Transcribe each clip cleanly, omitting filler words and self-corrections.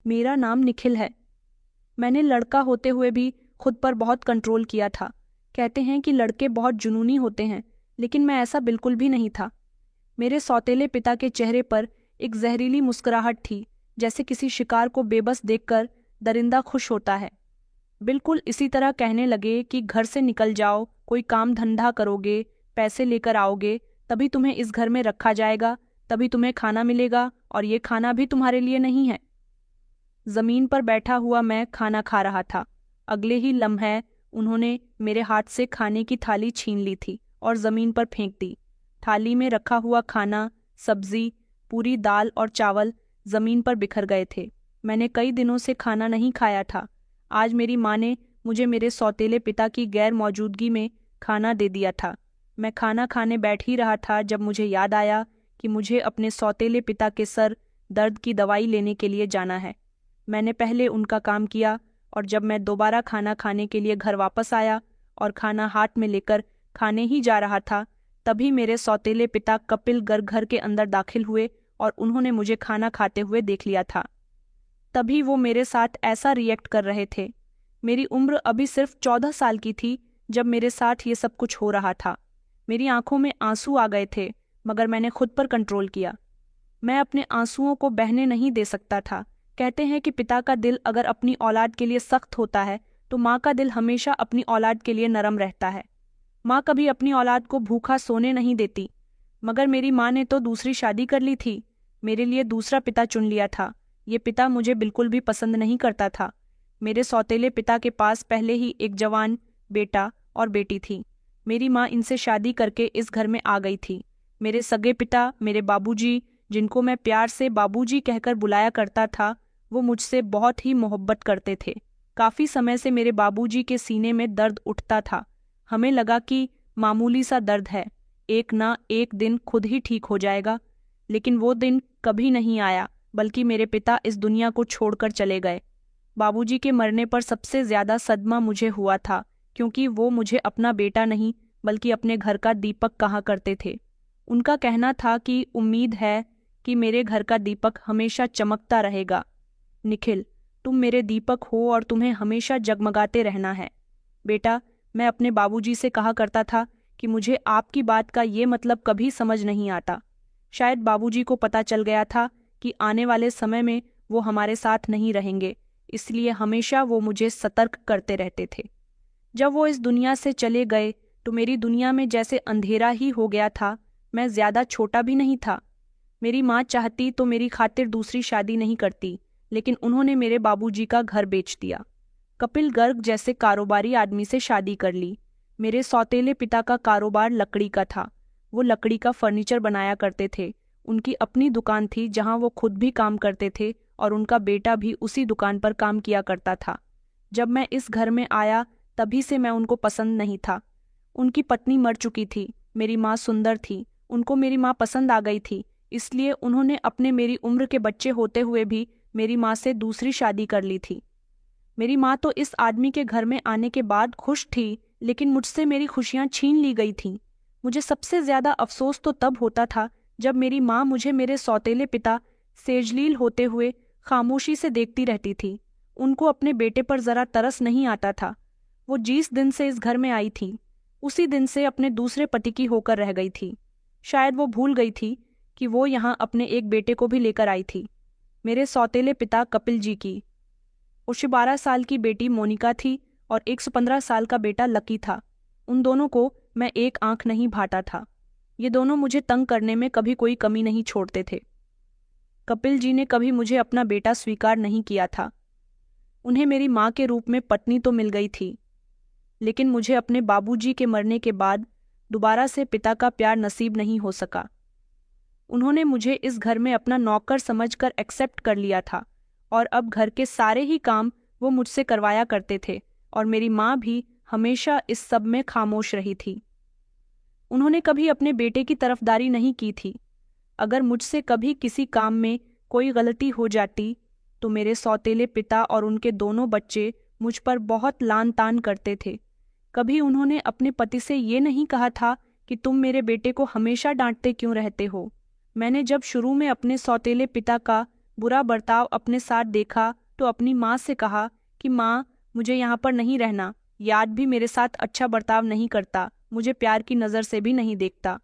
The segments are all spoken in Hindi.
मेरा नाम निखिल है। मैंने लड़का होते हुए भी खुद पर बहुत कंट्रोल किया था। कहते हैं कि लड़के बहुत जुनूनी होते हैं, लेकिन मैं ऐसा बिल्कुल भी नहीं था। मेरे सौतेले पिता के चेहरे पर एक जहरीली मुस्कुराहट थी, जैसे किसी शिकार को बेबस देखकर दरिंदा खुश होता है। बिल्कुल इसी तरह कहने लगे कि घर से निकल जाओ, कोई काम धंधा करोगे, पैसे लेकर आओगे, तभी तुम्हें इस घर में रखा जाएगा, तभी तुम्हें खाना मिलेगा, और ये खाना भी तुम्हारे लिए नहीं है। जमीन पर बैठा हुआ मैं खाना खा रहा था। अगले ही लम्हे उन्होंने मेरे हाथ से खाने की थाली छीन ली थी और जमीन पर फेंक दी। थाली में रखा हुआ खाना, सब्जी, पूरी दाल और चावल जमीन पर बिखर गए थे। मैंने कई दिनों से खाना नहीं खाया था। आज मेरी माँ ने मुझे मेरे सौतेले पिता की गैर मौजूदगी में खाना दे दिया था। मैं खाना खाने बैठ ही रहा था जब मुझे याद आया कि मुझे अपने सौतेले पिता के सर दर्द की दवाई लेने के लिए जाना है। मैंने पहले उनका काम किया, और जब मैं दोबारा खाना खाने के लिए घर वापस आया और खाना हाथ में लेकर खाने ही जा रहा था, तभी मेरे सौतेले पिता कपिल गर्ग घर के अंदर दाखिल हुए और उन्होंने मुझे खाना खाते हुए देख लिया था। तभी वो मेरे साथ ऐसा रिएक्ट कर रहे थे। मेरी उम्र अभी सिर्फ 14 साल की थी जब मेरे साथ ये सब कुछ हो रहा था। मेरी आंखों में आंसू आ गए थे, मगर मैंने खुद पर कंट्रोल किया। मैं अपने आंसुओं को बहने नहीं दे सकता था। कहते हैं कि पिता का दिल अगर अपनी औलाद के लिए सख्त होता है, तो माँ का दिल हमेशा अपनी औलाद के लिए नरम रहता है। माँ कभी अपनी औलाद को भूखा सोने नहीं देती, मगर मेरी माँ ने तो दूसरी शादी कर ली थी, मेरे लिए दूसरा पिता चुन लिया था। ये पिता मुझे बिल्कुल भी पसंद नहीं करता था। मेरे सौतेले पिता के पास पहले ही एक जवान बेटा और बेटी थी। मेरी माँ इनसे शादी करके इस घर में आ गई थी। मेरे सगे पिता, मेरे बाबूजी, जिनको मैं प्यार से बाबूजी कहकर बुलाया करता था, वो मुझसे बहुत ही मोहब्बत करते थे। काफी समय से मेरे बाबूजी के सीने में दर्द उठता था। हमें लगा कि मामूली सा दर्द है, एक ना एक दिन खुद ही ठीक हो जाएगा, लेकिन वो दिन कभी नहीं आया, बल्कि मेरे पिता इस दुनिया को छोड़कर चले गए। बाबूजी के मरने पर सबसे ज्यादा सदमा मुझे हुआ था, क्योंकि वो मुझे अपना बेटा नहीं बल्कि अपने घर का दीपक कहा करते थे। उनका कहना था कि उम्मीद है कि मेरे घर का दीपक हमेशा चमकता रहेगा। निखिल, तुम मेरे दीपक हो और तुम्हें हमेशा जगमगाते रहना है। बेटा, मैं अपने बाबूजी से कहा करता था कि मुझे आपकी बात का ये मतलब कभी समझ नहीं आता। शायद बाबूजी को पता चल गया था कि आने वाले समय में वो हमारे साथ नहीं रहेंगे, इसलिए हमेशा वो मुझे सतर्क करते रहते थे। जब वो इस दुनिया से चले गए तो मेरी दुनिया में जैसे अंधेरा ही हो गया था। मैं ज्यादा छोटा भी नहीं था। मेरी माँ चाहती तो मेरी खातिर दूसरी शादी नहीं करती, लेकिन उन्होंने मेरे बाबूजी का घर बेच दिया। कपिल गर्ग जैसे कारोबारी आदमी से शादी कर ली। मेरे सौतेले पिता का कारोबार लकड़ी का था। वो लकड़ी का फर्नीचर बनाया करते थे। उनकी अपनी दुकान थी जहां वो खुद भी काम करते थे, और उनका बेटा भी उसी दुकान पर काम किया करता था। जब मैं इस घर में आया तभी से मैं उनको पसंद नहीं था। उनकी पत्नी मर चुकी थी। मेरी माँ सुंदर थी, उनको मेरी माँ पसंद आ गई थी, इसलिए उन्होंने अपने मेरी उम्र के बच्चे होते हुए भी मेरी माँ से दूसरी शादी कर ली थी। मेरी माँ तो इस आदमी के घर में आने के बाद खुश थी, लेकिन मुझसे मेरी खुशियाँ छीन ली गई थीं। मुझे सबसे ज्यादा अफसोस तो तब होता था जब मेरी माँ मुझे मेरे सौतेले पिता सेजलील होते हुए खामोशी से देखती रहती थी। उनको अपने बेटे पर जरा तरस नहीं आता था। वो जिस दिन से इस घर में आई थी, उसी दिन से अपने दूसरे पति की होकर रह गई थी। शायद वो भूल गई थी कि वो यहाँ अपने एक बेटे को भी लेकर आई थी, मेरे सौतेले पिता कपिल जी की। उसकी 12 साल की बेटी मोनिका थी और 115 साल का बेटा लकी था। उन दोनों को मैं एक आंख नहीं भाता था। ये दोनों मुझे तंग करने में कभी कोई कमी नहीं छोड़ते थे। कपिल जी ने कभी मुझे अपना बेटा स्वीकार नहीं किया था। उन्हें मेरी माँ के रूप में पत्नी तो मिल गई थी, लेकिन मुझे अपने बाबूजी के मरने के बाद दोबारा से पिता का प्यार नसीब नहीं हो सका। उन्होंने मुझे इस घर में अपना नौकर समझकर एक्सेप्ट कर लिया था, और अब घर के सारे ही काम वो मुझसे करवाया करते थे, और मेरी माँ भी हमेशा इस सब में खामोश रही थी। उन्होंने कभी अपने बेटे की तरफदारी नहीं की थी। अगर मुझसे कभी किसी काम में कोई गलती हो जाती तो मेरे सौतेले पिता और उनके दोनों बच्चे मुझ पर बहुत लान तान करते थे। कभी उन्होंने अपने पति से ये नहीं कहा था कि तुम मेरे बेटे को हमेशा डांटते क्यों रहते हो। मैंने जब शुरू में अपने सौतेले पिता का बुरा बर्ताव अपने साथ देखा तो अपनी माँ से कहा कि माँ, मुझे यहाँ पर नहीं रहना। याद भी मेरे साथ अच्छा बर्ताव नहीं करता, मुझे प्यार की नज़र से भी नहीं देखता।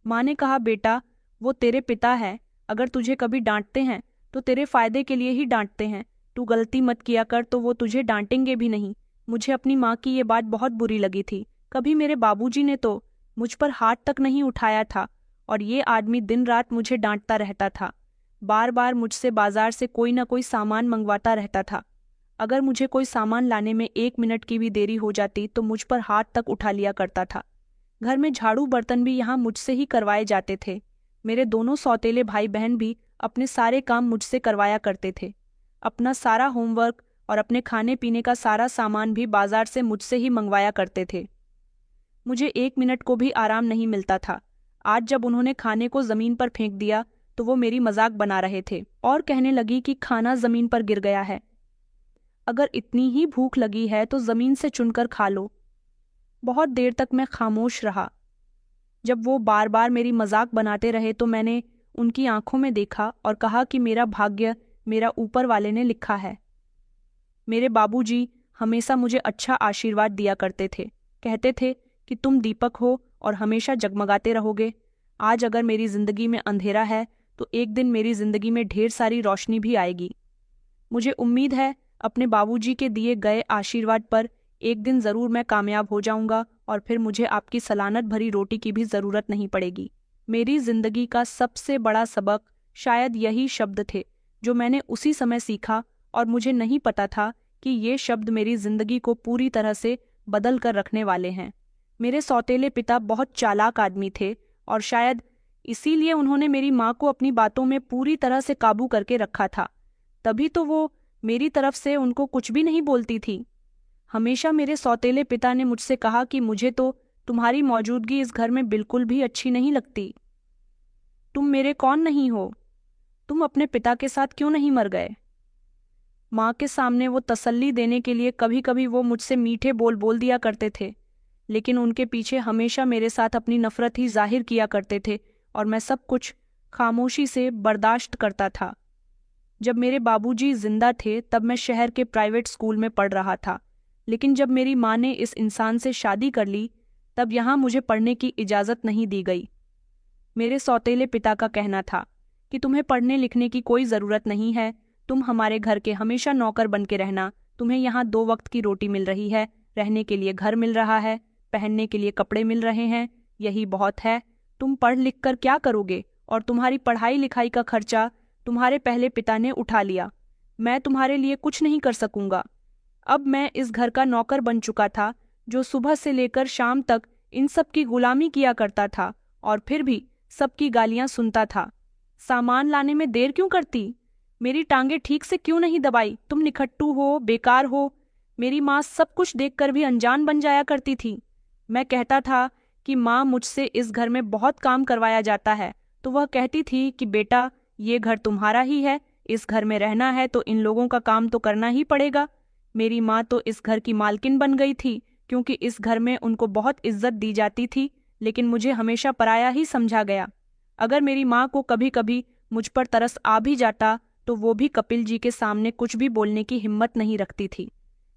माँ ने कहा, बेटा, वो तेरे पिता है, अगर तुझे कभी डांटते हैं तो तेरे फायदे के लिए ही डांटते हैं। तू गलती मत किया कर तो वो तुझे डांटेंगे भी नहीं। मुझे अपनी माँ की ये बात बहुत बुरी लगी थी। कभी मेरे बाबूजी ने तो मुझ पर हाथ तक नहीं उठाया था, और ये आदमी दिन रात मुझे डांटता रहता था। बार बार मुझसे बाजार से कोई ना कोई सामान मंगवाता रहता था। अगर मुझे कोई सामान लाने में 1 मिनट की भी देरी हो जाती तो मुझ पर हाथ तक उठा लिया करता था। घर में झाड़ू बर्तन भी यहाँ मुझसे ही करवाए जाते थे। मेरे दोनों सौतेले भाई बहन भी अपने सारे काम मुझसे करवाया करते थे। अपना सारा होमवर्क और अपने खाने पीने का सारा सामान भी बाजार से मुझसे ही मंगवाया करते थे। मुझे 1 मिनट को भी आराम नहीं मिलता था। आज जब उन्होंने खाने को जमीन पर फेंक दिया तो वो मेरी मजाक बना रहे थे और कहने लगी कि खाना जमीन पर गिर गया है, अगर इतनी ही भूख लगी है तो जमीन से चुनकर खा लो। बहुत देर तक मैं खामोश रहा। जब वो बार बार मेरी मजाक बनाते रहे तो मैंने उनकी आंखों में देखा और कहा कि मेरा भाग्य मेरा ऊपर वाले ने लिखा है। मेरे बाबूजी हमेशा मुझे अच्छा आशीर्वाद दिया करते थे। कहते थे कि तुम दीपक हो और हमेशा जगमगाते रहोगे। आज अगर मेरी जिंदगी में अंधेरा है तो एक दिन मेरी जिंदगी में ढेर सारी रोशनी भी आएगी। मुझे उम्मीद है अपने बाबूजी के दिए गए आशीर्वाद पर एक दिन ज़रूर मैं कामयाब हो जाऊंगा और फिर मुझे आपकी सलानत भरी रोटी की भी ज़रूरत नहीं पड़ेगी। मेरी जिंदगी का सबसे बड़ा सबक शायद यही शब्द थे जो मैंने उसी समय सीखा, और मुझे नहीं पता था कि ये शब्द मेरी जिंदगी को पूरी तरह से बदल कर रखने वाले हैं। मेरे सौतेले पिता बहुत चालाक आदमी थे और शायद इसीलिए उन्होंने मेरी माँ को अपनी बातों में पूरी तरह से काबू करके रखा था। तभी तो वो मेरी तरफ से उनको कुछ भी नहीं बोलती थी। हमेशा मेरे सौतेले पिता ने मुझसे कहा कि मुझे तो तुम्हारी मौजूदगी इस घर में बिल्कुल भी अच्छी नहीं लगती। तुम मेरे कौन नहीं हो? तुम अपने पिता के साथ क्यों नहीं मर गए? माँ के सामने वो तसल्ली देने के लिए कभी कभी वो मुझसे मीठे बोल बोल दिया करते थे, लेकिन उनके पीछे हमेशा मेरे साथ अपनी नफरत ही जाहिर किया करते थे और मैं सब कुछ खामोशी से बर्दाश्त करता था। जब मेरे बाबूजी जिंदा थे तब मैं शहर के प्राइवेट स्कूल में पढ़ रहा था, लेकिन जब मेरी माँ ने इस इंसान से शादी कर ली तब यहाँ मुझे पढ़ने की इजाज़त नहीं दी गई। मेरे सौतेले पिता का कहना था कि तुम्हें पढ़ने लिखने की कोई ज़रूरत नहीं है, तुम हमारे घर के हमेशा नौकर बन के रहना। तुम्हें यहाँ 2 वक्त की रोटी मिल रही है, रहने के लिए घर मिल रहा है, पहनने के लिए कपड़े मिल रहे हैं, यही बहुत है। तुम पढ़ लिख कर क्या करोगे? और तुम्हारी पढ़ाई लिखाई का खर्चा तुम्हारे पहले पिता ने उठा लिया। मैं तुम्हारे लिए कुछ नहीं कर सकूंगा। अब मैं इस घर का नौकर बन चुका था जो सुबह से लेकर शाम तक इन सब की गुलामी किया करता था और फिर भी सबकी गालियां सुनता था। सामान लाने में देर क्यों करती? मेरी टांगे ठीक से क्यों नहीं दबाई? तुम निखट्टू हो, बेकार हो। मेरी माँ सब कुछ देखकर भी अनजान बन जाया करती थी। मैं कहता था कि माँ, मुझसे इस घर में बहुत काम करवाया जाता है, तो वह कहती थी कि बेटा, ये घर तुम्हारा ही है, इस घर में रहना है तो इन लोगों का काम तो करना ही पड़ेगा। मेरी माँ तो इस घर की मालकिन बन गई थी क्योंकि इस घर में उनको बहुत इज्जत दी जाती थी, लेकिन मुझे हमेशा पराया ही समझा गया। अगर मेरी माँ को कभी कभी मुझ पर तरस आ भी जाता तो वो भी कपिल जी के सामने कुछ भी बोलने की हिम्मत नहीं रखती थी।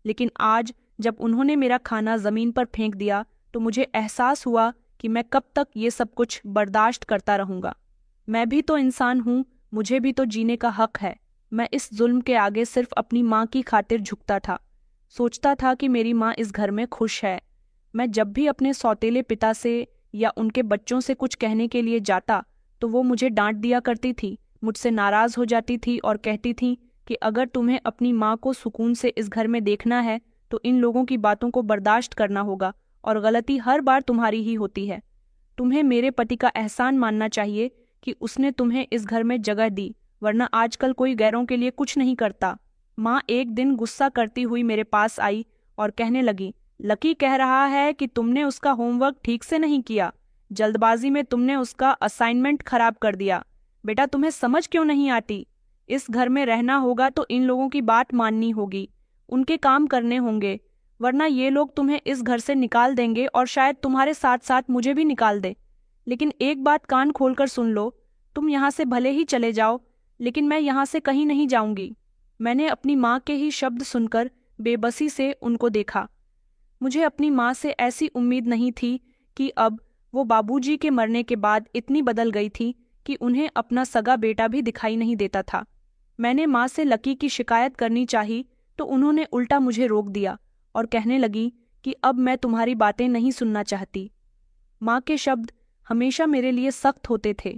लेकिन आज जब उन्होंने मेरा खाना जमीन पर फेंक दिया तो मुझे एहसास हुआ कि मैं कब तक ये सब कुछ बर्दाश्त करता रहूंगा। मैं भी तो इंसान हूँ, मुझे भी तो जीने का हक है। मैं इस जुल्म के आगे सिर्फ अपनी माँ की खातिर झुकता था। सोचता था कि मेरी माँ इस घर में खुश है। मैं जब भी अपने सौतेले पिता से या उनके बच्चों से कुछ कहने के लिए जाता तो वो मुझे डांट दिया करती थी, मुझसे नाराज हो जाती थी और कहती थी कि अगर तुम्हें अपनी माँ को सुकून से इस घर में देखना है तो इन लोगों की बातों को बर्दाश्त करना होगा, और गलती हर बार तुम्हारी ही होती है। तुम्हें मेरे पति का एहसान मानना चाहिए कि उसने तुम्हें इस घर में जगह दी, वरना आजकल कोई गैरों के लिए कुछ नहीं करता। माँ एक दिन गुस्सा करती हुई मेरे पास आई और कहने लगी, लकी कह रहा है कि तुमने उसका होमवर्क ठीक से नहीं किया, जल्दबाजी में तुमने उसका असाइनमेंट खराब कर दिया। बेटा, तुम्हें समझ क्यों नहीं आती? इस घर में रहना होगा तो इन लोगों की बात माननी होगी, उनके काम करने होंगे, वरना ये लोग तुम्हें इस घर से निकाल देंगे और शायद तुम्हारे साथ साथ मुझे भी निकाल दे। लेकिन एक बात कान खोलकर सुन लो, तुम यहाँ से भले ही चले जाओ, लेकिन मैं यहाँ से कहीं नहीं जाऊंगी। मैंने अपनी माँ के ही शब्द सुनकर बेबसी से उनको देखा। मुझे अपनी माँ से ऐसी उम्मीद नहीं थी कि अब वो बाबूजी के मरने के बाद इतनी बदल गई थी कि उन्हें अपना सगा बेटा भी दिखाई नहीं देता था। मैंने माँ से लकी की शिकायत करनी चाही तो उन्होंने उल्टा मुझे रोक दिया और कहने लगी कि अब मैं तुम्हारी बातें नहीं सुनना चाहती। माँ के शब्द हमेशा मेरे लिए सख्त होते थे।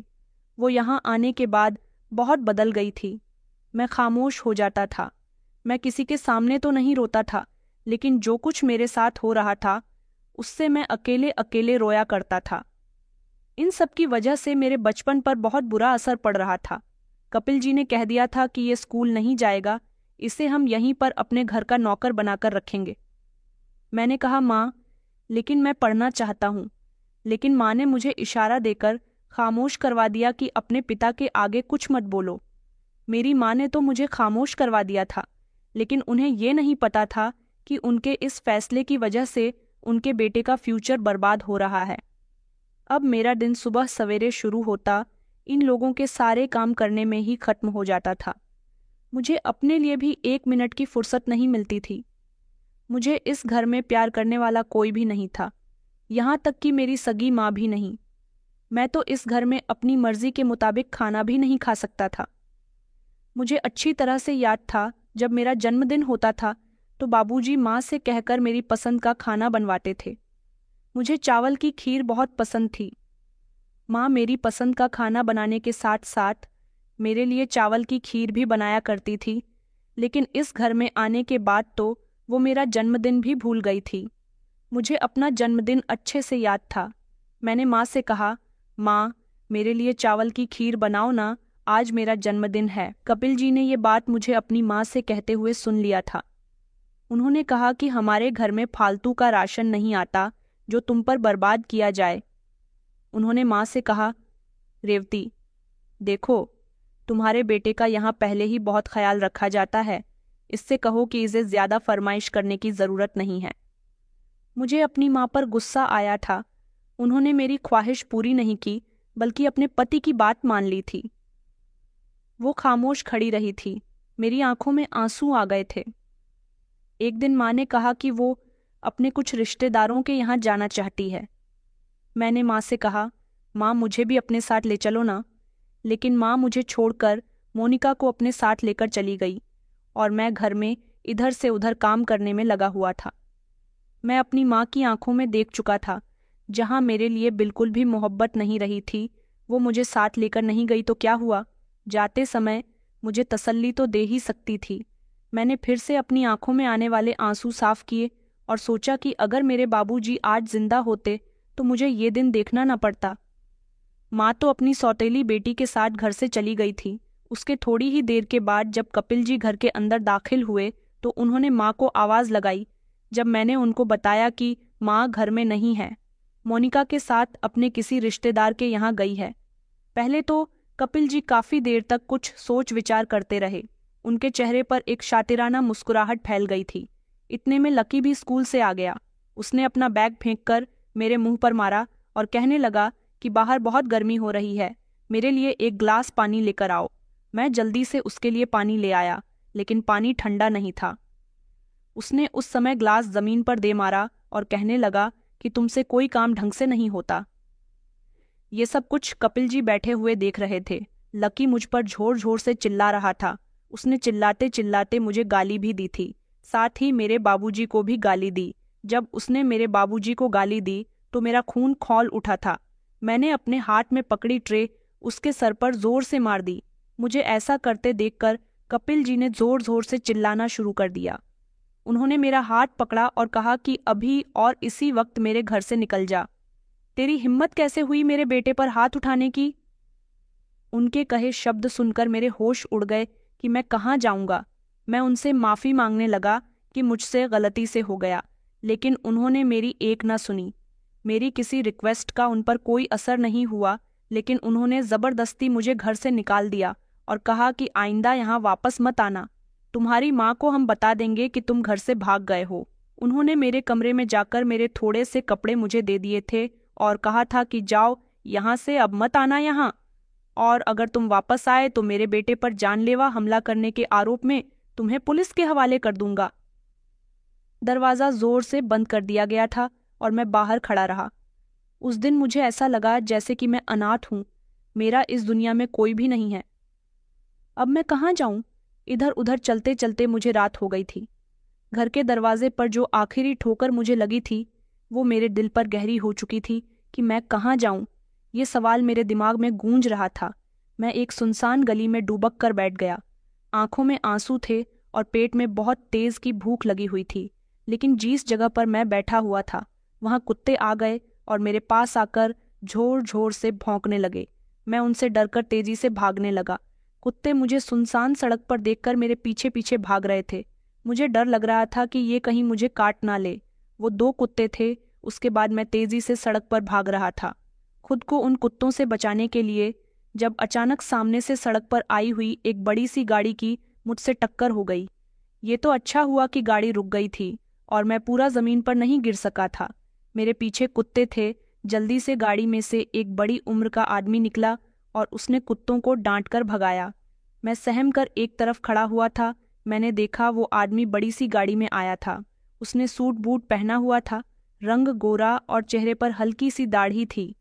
वो यहाँ आने के बाद बहुत बदल गई थी। मैं खामोश हो जाता था। मैं किसी के सामने तो नहीं रोता था, लेकिन जो कुछ मेरे साथ हो रहा था उससे मैं अकेले अकेले रोया करता था। इन सब की वजह से मेरे बचपन पर बहुत बुरा असर पड़ रहा था। कपिल जी ने कह दिया था कि ये स्कूल नहीं जाएगा, इसे हम यहीं पर अपने घर का नौकर बनाकर रखेंगे। मैंने कहा माँ, लेकिन मैं पढ़ना चाहता हूँ। लेकिन माँ ने मुझे इशारा देकर खामोश करवा दिया कि अपने पिता के आगे कुछ मत बोलो। मेरी माँ ने तो मुझे खामोश करवा दिया था, लेकिन उन्हें ये नहीं पता था कि उनके इस फैसले की वजह से उनके बेटे का फ्यूचर बर्बाद हो रहा है। अब मेरा दिन सुबह सवेरे शुरू होता, इन लोगों के सारे काम करने में ही खत्म हो जाता था। मुझे अपने लिए भी 1 मिनट की फुर्सत नहीं मिलती थी। मुझे इस घर में प्यार करने वाला कोई भी नहीं था, यहाँ तक कि मेरी सगी माँ भी नहीं। मैं तो इस घर में अपनी मर्जी के मुताबिक खाना भी नहीं खा सकता था। मुझे अच्छी तरह से याद था, जब मेरा जन्मदिन होता था तो बाबूजी माँ से कहकर मेरी पसंद का खाना बनवाते थे। मुझे चावल की खीर बहुत पसंद थी। माँ मेरी पसंद का खाना बनाने के साथ साथ मेरे लिए चावल की खीर भी बनाया करती थी, लेकिन इस घर में आने के बाद तो वो मेरा जन्मदिन भी भूल गई थी। मुझे अपना जन्मदिन अच्छे से याद था। मैंने माँ से कहा, माँ, मेरे लिए चावल की खीर बनाओ ना, आज मेरा जन्मदिन है। कपिल जी ने ये बात मुझे अपनी माँ से कहते हुए सुन लिया था। उन्होंने कहा कि हमारे घर में फालतू का राशन नहीं आता जो तुम पर बर्बाद किया जाए। उन्होंने माँ से कहा, रेवती, देखो, तुम्हारे बेटे का यहाँ पहले ही बहुत ख्याल रखा जाता है, इससे कहो कि इसे ज्यादा फरमाइश करने की जरूरत नहीं है। मुझे अपनी माँ पर गुस्सा आया था। उन्होंने मेरी ख्वाहिश पूरी नहीं की, बल्कि अपने पति की बात मान ली थी। वो खामोश खड़ी रही थी। मेरी आंखों में आंसू आ गए थे। एक दिन माँ ने कहा कि वो अपने कुछ रिश्तेदारों के यहाँ जाना चाहती है। मैंने माँ से कहा, माँ, मुझे भी अपने साथ ले चलो ना। लेकिन माँ मुझे छोड़कर मोनिका को अपने साथ लेकर चली गई और मैं घर में इधर से उधर काम करने में लगा हुआ था। मैं अपनी माँ की आंखों में देख चुका था, जहाँ मेरे लिए बिल्कुल भी मोहब्बत नहीं रही थी। वो मुझे साथ लेकर नहीं गई तो क्या हुआ, जाते समय मुझे तसल्ली तो दे ही सकती थी। मैंने फिर से अपनी आंखों में आने वाले आंसू साफ किए और सोचा कि अगर मेरे बाबूजी आज जिंदा होते तो मुझे ये दिन देखना न पड़ता। माँ तो अपनी सौतेली बेटी के साथ घर से चली गई थी। उसके थोड़ी ही देर के बाद जब कपिल जी घर के अंदर दाखिल हुए तो उन्होंने माँ को आवाज़ लगाई। जब मैंने उनको बताया कि माँ घर में नहीं है, मोनिका के साथ अपने किसी रिश्तेदार के यहाँ गई है, पहले तो कपिल जी काफ़ी देर तक कुछ सोच विचार करते रहे। उनके चेहरे पर एक शातिराना मुस्कुराहट फैल गई थी। इतने में लकी भी स्कूल से आ गया। उसने अपना बैग फेंककर मेरे मुंह पर मारा और कहने लगा कि बाहर बहुत गर्मी हो रही है, मेरे लिए एक ग्लास पानी लेकर आओ। मैं जल्दी से उसके लिए पानी ले आया, लेकिन पानी ठंडा नहीं था। उसने उस समय ग्लास जमीन पर दे मारा और कहने लगा कि तुमसे कोई काम ढंग से नहीं होता। ये सब कुछ कपिल जी बैठे हुए देख रहे थे। लकी मुझ पर जोर जोर से चिल्ला रहा था। उसने चिल्लाते चिल्लाते मुझे गाली भी दी थी, साथ ही मेरे बाबूजी को भी गाली दी। जब उसने मेरे बाबूजी को गाली दी तो मेरा खून खौल उठा था। मैंने अपने हाथ में पकड़ी ट्रे उसके सर पर जोर से मार दी। मुझे ऐसा करते देखकर कपिल जी ने जोर जोर से चिल्लाना शुरू कर दिया। उन्होंने मेरा हाथ पकड़ा और कहा कि अभी और इसी वक्त मेरे घर से निकल जा। तेरी हिम्मत कैसे हुई मेरे बेटे पर हाथ उठाने की? उनके कहे शब्द सुनकर मेरे होश उड़ गए कि मैं कहाँ जाऊंगा। मैं उनसे माफ़ी मांगने लगा कि मुझसे गलती से हो गया, लेकिन उन्होंने मेरी एक न सुनी। मेरी किसी रिक्वेस्ट का उन पर कोई असर नहीं हुआ, लेकिन उन्होंने ज़बरदस्ती मुझे घर से निकाल दिया और कहा कि आइंदा यहाँ वापस मत आना, तुम्हारी माँ को हम बता देंगे कि तुम घर से भाग गए हो। उन्होंने मेरे कमरे में जाकर मेरे थोड़े से कपड़े मुझे दे दिए थे और कहा था कि जाओ यहाँ से, अब मत आना यहाँ। और अगर तुम वापस आए तो मेरे बेटे पर जानलेवा हमला करने के आरोप में तुम्हें पुलिस के हवाले कर दूंगा। दरवाज़ा जोर से बंद कर दिया गया था और मैं बाहर खड़ा रहा। उस दिन मुझे ऐसा लगा जैसे कि मैं अनाथ हूँ, मेरा इस दुनिया में कोई भी नहीं है। अब मैं कहाँ जाऊं? इधर उधर चलते चलते मुझे रात हो गई थी। घर के दरवाजे पर जो आखिरी ठोकर मुझे लगी थी वो मेरे दिल पर गहरी हो चुकी थी कि मैं कहाँ जाऊं। ये सवाल मेरे दिमाग में गूंज रहा था। मैं एक सुनसान गली में डूबक कर बैठ गया। आंखों में आंसू थे और पेट में बहुत तेज की भूख लगी हुई थी। लेकिन जिस जगह पर मैं बैठा हुआ था वहां कुत्ते आ गए और मेरे पास आकर झोर झोर से भौंकने लगे। मैं उनसे डरकर तेजी से भागने लगा। कुत्ते मुझे सुनसान सड़क पर देखकर मेरे पीछे पीछे भाग रहे थे। मुझे डर लग रहा था कि ये कहीं मुझे काट ना ले। वो 2 कुत्ते थे। उसके बाद मैं तेजी से सड़क पर भाग रहा था, खुद को उन कुत्तों से बचाने के लिए, जब अचानक सामने से सड़क पर आई हुई एक बड़ी सी गाड़ी की मुझसे टक्कर हो गई। ये तो अच्छा हुआ कि गाड़ी रुक गई थी और मैं पूरा जमीन पर नहीं गिर सका था। मेरे पीछे कुत्ते थे। जल्दी से गाड़ी में से एक बड़ी उम्र का आदमी निकला और उसने कुत्तों को डांटकर भगाया। मैं सहम कर एक तरफ खड़ा हुआ था। मैंने देखा वो आदमी बड़ी सी गाड़ी में आया था। उसने सूट बूट पहना हुआ था, रंग गोरा और चेहरे पर हल्की सी दाढ़ी थी।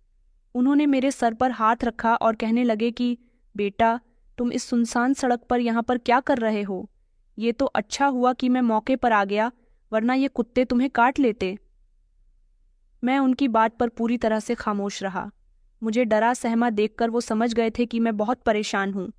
उन्होंने मेरे सर पर हाथ रखा और कहने लगे कि बेटा, तुम इस सुनसान सड़क पर यहाँ पर क्या कर रहे हो? ये तो अच्छा हुआ कि मैं मौके पर आ गया, वरना ये कुत्ते तुम्हें काट लेते। मैं उनकी बात पर पूरी तरह से खामोश रहा। मुझे डरा सहमा देखकर वो समझ गए थे कि मैं बहुत परेशान हूँ।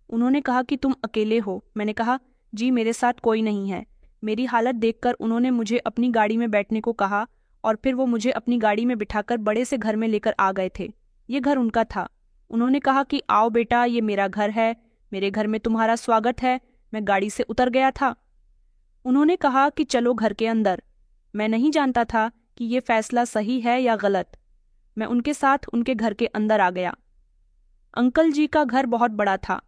उन्होंने कहा कि तुम अकेले हो? मैंने कहा, जी मेरे साथ कोई नहीं है। मेरी हालत देखकर उन्होंने मुझे अपनी गाड़ी में बैठने को कहा और फिर वो मुझे अपनी गाड़ी में बिठाकर बड़े से घर में लेकर आ गए थे। ये घर उनका था। उन्होंने कहा कि आओ बेटा, ये मेरा घर है, मेरे घर में तुम्हारा स्वागत है। मैं गाड़ी से उतर गया था। उन्होंने कहा कि चलो घर के अंदर। मैं नहीं जानता था कि ये फैसला सही है या गलत। मैं उनके साथ उनके घर के अंदर आ गया। अंकल जी का घर बहुत बड़ा था।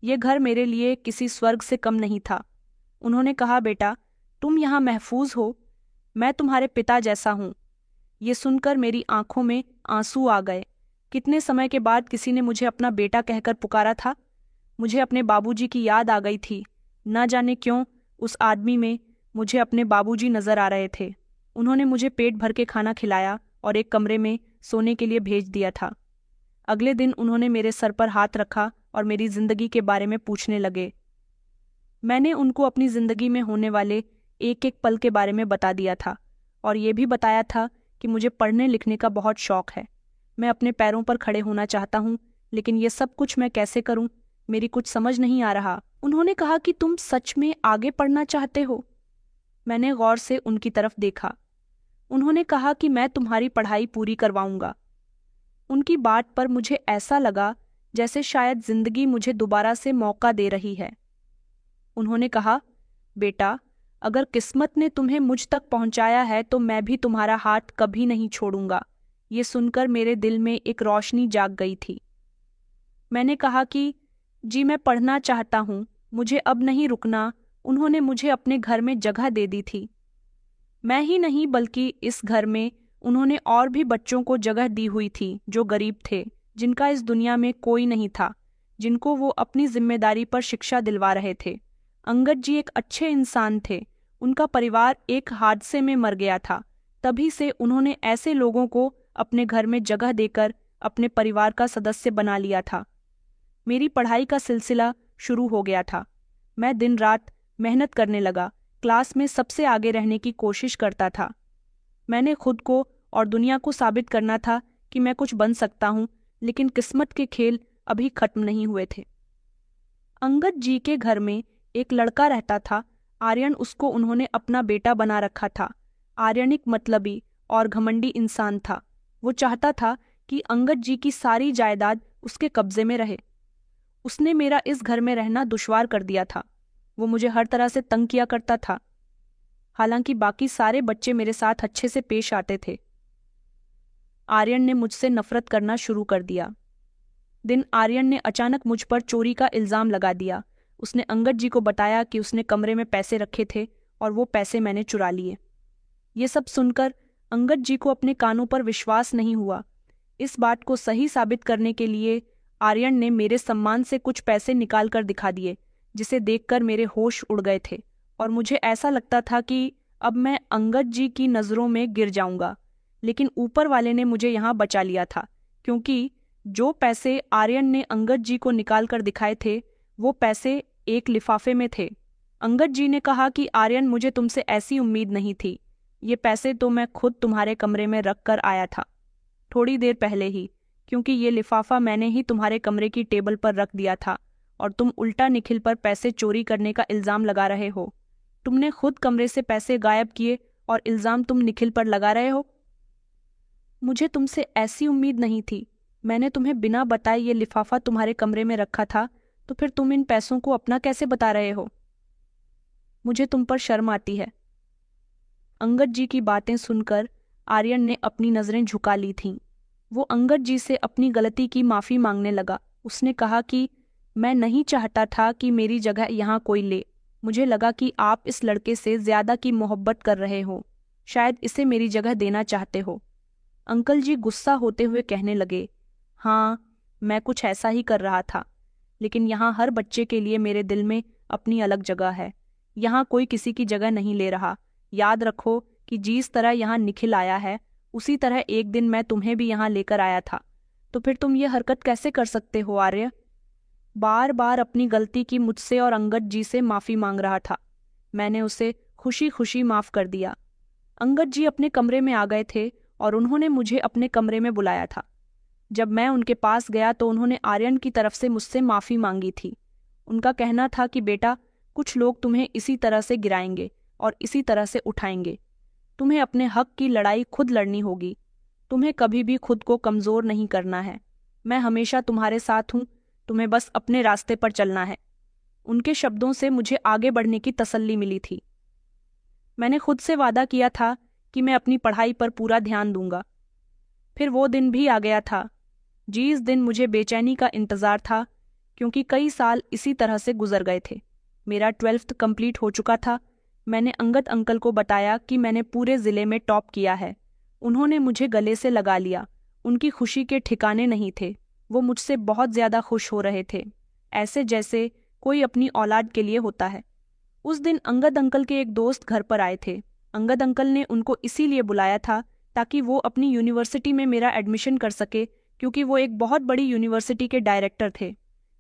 ये घर मेरे लिए किसी स्वर्ग से कम नहीं था। उन्होंने कहा, बेटा तुम यहाँ महफूज हो, मैं तुम्हारे पिता जैसा हूँ। ये सुनकर मेरी आंखों में आंसू आ गए। कितने समय के बाद किसी ने मुझे अपना बेटा कहकर पुकारा था। मुझे अपने बाबूजी की याद आ गई थी। न जाने क्यों उस आदमी में मुझे अपने बाबूजी नजर आ रहे थे। उन्होंने मुझे पेट भर के खाना खिलाया और एक कमरे में सोने के लिए भेज दिया था। अगले दिन उन्होंने मेरे सर पर हाथ रखा और मेरी जिंदगी के बारे में पूछने लगे। मैंने उनको अपनी जिंदगी में होने वाले एक एक पल के बारे में बता दिया था और ये भी बताया था कि मुझे पढ़ने लिखने का बहुत शौक है। मैं अपने पैरों पर खड़े होना चाहता हूँ, लेकिन ये सब कुछ मैं कैसे करूँ? मेरी कुछ समझ नहीं आ रहा। उन्होंने कहा कि तुम सच में आगे पढ़ना चाहते हो? मैंने गौर से उनकी तरफ देखा। उन्होंने कहा कि मैं तुम्हारी पढ़ाई पूरी करवाऊंगा। उनकी बात पर मुझे ऐसा लगा जैसे शायद जिंदगी मुझे दोबारा से मौका दे रही है। उन्होंने कहा, बेटा अगर किस्मत ने तुम्हें मुझ तक पहुंचाया है तो मैं भी तुम्हारा हाथ कभी नहीं छोड़ूंगा। ये सुनकर मेरे दिल में एक रोशनी जाग गई थी। मैंने कहा कि जी मैं पढ़ना चाहता हूँ, मुझे अब नहीं रुकना। उन्होंने मुझे अपने घर में जगह दे दी थी। मैं ही नहीं बल्कि इस घर में उन्होंने और भी बच्चों को जगह दी हुई थी जो गरीब थे, जिनका इस दुनिया में कोई नहीं था, जिनको वो अपनी जिम्मेदारी पर शिक्षा दिलवा रहे थे। अंगद जी एक अच्छे इंसान थे। उनका परिवार एक हादसे में मर गया था। तभी से उन्होंने ऐसे लोगों को अपने घर में जगह देकर अपने परिवार का सदस्य बना लिया था। मेरी पढ़ाई का सिलसिला शुरू हो गया था। मैं दिन रात मेहनत करने लगा, क्लास में सबसे आगे रहने की कोशिश करता था। मैंने खुद को और दुनिया को साबित करना था कि मैं कुछ बन सकता हूँ, लेकिन किस्मत के खेल अभी खत्म नहीं हुए थे। अंगद जी के घर में एक लड़का रहता था, आर्यन। उसको उन्होंने अपना बेटा बना रखा था। आर्यन एक मतलबी और घमंडी इंसान था। वो चाहता था कि अंगद जी की सारी जायदाद उसके कब्जे में रहे। उसने मेरा इस घर में रहना दुश्वार कर दिया था। वो मुझे हर तरह से तंग किया करता था। हालांकि बाकी सारे बच्चे मेरे साथ अच्छे से पेश आते थे। आर्यन ने मुझसे नफरत करना शुरू कर दिया। दिन आर्यन ने अचानक मुझ पर चोरी का इल्जाम लगा दिया। उसने अंगद जी को बताया कि उसने कमरे में पैसे रखे थे और वो पैसे मैंने चुरा लिए। ये सब सुनकर अंगद जी को अपने कानों पर विश्वास नहीं हुआ। इस बात को सही साबित करने के लिए आर्यन ने मेरे सम्मान से कुछ पैसे निकाल कर दिखा दिए, जिसे देखकर मेरे होश उड़ गए थे और मुझे ऐसा लगता था कि अब मैं अंगद जी की नज़रों में गिर जाऊंगा। लेकिन ऊपर वाले ने मुझे यहाँ बचा लिया था, क्योंकि जो पैसे आर्यन ने अंगद जी को निकाल कर दिखाए थे वो पैसे एक लिफाफे में थे। अंगद जी ने कहा कि आर्यन, मुझे तुमसे ऐसी उम्मीद नहीं थी। ये पैसे तो मैं खुद तुम्हारे कमरे में रख कर आया था थोड़ी देर पहले ही, क्योंकि ये लिफाफा मैंने ही तुम्हारे कमरे की टेबल पर रख दिया था और तुम उल्टा निखिल पर पैसे चोरी करने का इल्ज़ाम लगा रहे हो। तुमने खुद कमरे से पैसे गायब किए और इल्ज़ाम तुम निखिल पर लगा रहे हो। मुझे तुमसे ऐसी उम्मीद नहीं थी। मैंने तुम्हें बिना बताए ये लिफाफा तुम्हारे कमरे में रखा था, तो फिर तुम इन पैसों को अपना कैसे बता रहे हो? मुझे तुम पर शर्म आती है। अंगद जी की बातें सुनकर आर्यन ने अपनी नज़रें झुका ली थीं। वो अंगद जी से अपनी गलती की माफ़ी मांगने लगा। उसने कहा कि मैं नहीं चाहता था कि मेरी जगह यहाँ कोई ले। मुझे लगा कि आप इस लड़के से ज़्यादा की मोहब्बत कर रहे हो, शायद इसे मेरी जगह देना चाहते हो। अंकल जी गुस्सा होते हुए कहने लगे, हाँ, मैं कुछ ऐसा ही कर रहा था, लेकिन यहाँ हर बच्चे के लिए मेरे दिल में अपनी अलग जगह है। यहाँ कोई किसी की जगह नहीं ले रहा। याद रखो कि जिस तरह यहाँ निखिल आया है, उसी तरह एक दिन मैं तुम्हें भी यहाँ लेकर आया था। तो फिर तुम ये हरकत कैसे कर सकते हो आर्य? बार बार अपनी गलती की मुझसे और अंगद जी से माफ़ी मांग रहा था। मैंने उसे खुशी खुशी माफ़ कर दिया। अंगद जी अपने कमरे में आ गए थे और उन्होंने मुझे अपने कमरे में बुलाया था। जब मैं उनके पास गया तो उन्होंने आर्यन की तरफ से मुझसे माफ़ी मांगी थी। उनका कहना था कि बेटा, कुछ लोग तुम्हें इसी तरह से गिराएंगे और इसी तरह से उठाएंगे। तुम्हें अपने हक की लड़ाई खुद लड़नी होगी। तुम्हें कभी भी खुद को कमज़ोर नहीं करना है। मैं हमेशा तुम्हारे साथ हूँ, तुम्हें बस अपने रास्ते पर चलना है। उनके शब्दों से मुझे आगे बढ़ने की तसल्ली मिली थी। मैंने खुद से वादा किया था कि मैं अपनी पढ़ाई पर पूरा ध्यान दूंगा। फिर वो दिन भी आ गया था जिस दिन मुझे बेचैनी का इंतज़ार था, क्योंकि कई साल इसी तरह से गुजर गए थे। मेरा 12th कंप्लीट हो चुका था। मैंने अंगद अंकल को बताया कि मैंने पूरे ज़िले में टॉप किया है। उन्होंने मुझे गले से लगा लिया। उनकी खुशी के ठिकाने नहीं थे। वो मुझसे बहुत ज़्यादा खुश हो रहे थे, ऐसे जैसे कोई अपनी औलाद के लिए होता है। उस दिन अंगद अंकल के एक दोस्त घर पर आए थे। अंगद अंकल ने उनको इसीलिए बुलाया था ताकि वो अपनी यूनिवर्सिटी में मेरा एडमिशन कर सके, क्योंकि वो एक बहुत बड़ी यूनिवर्सिटी के डायरेक्टर थे।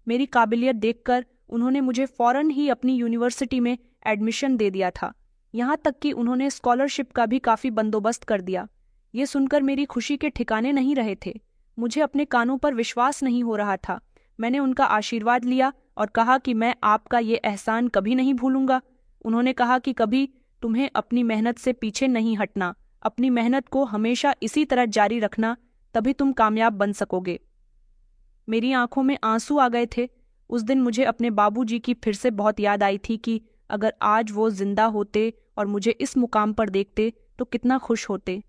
मेरी काबिलियत देखकर उन्होंने मुझे फ़ौरन ही अपनी यूनिवर्सिटी में एडमिशन दे दिया था। यहाँ तक कि उन्होंने स्कॉलरशिप का भी काफ़ी बंदोबस्त कर दिया। ये सुनकर मेरी खुशी के ठिकाने नहीं रहे थे। मुझे अपने कानों पर विश्वास नहीं हो रहा था। मैंने उनका आशीर्वाद लिया और कहा कि मैं आपका ये एहसान कभी नहीं भूलूंगा। उन्होंने कहा कि कभी तुम्हें अपनी मेहनत से पीछे नहीं हटना, अपनी मेहनत को हमेशा इसी तरह जारी रखना, तभी तुम कामयाब बन सकोगे। मेरी आंखों में आंसू आ गए थे। उस दिन मुझे अपने बाबूजी की फिर से बहुत याद आई थी कि अगर आज वो जिंदा होते और मुझे इस मुकाम पर देखते तो कितना खुश होते।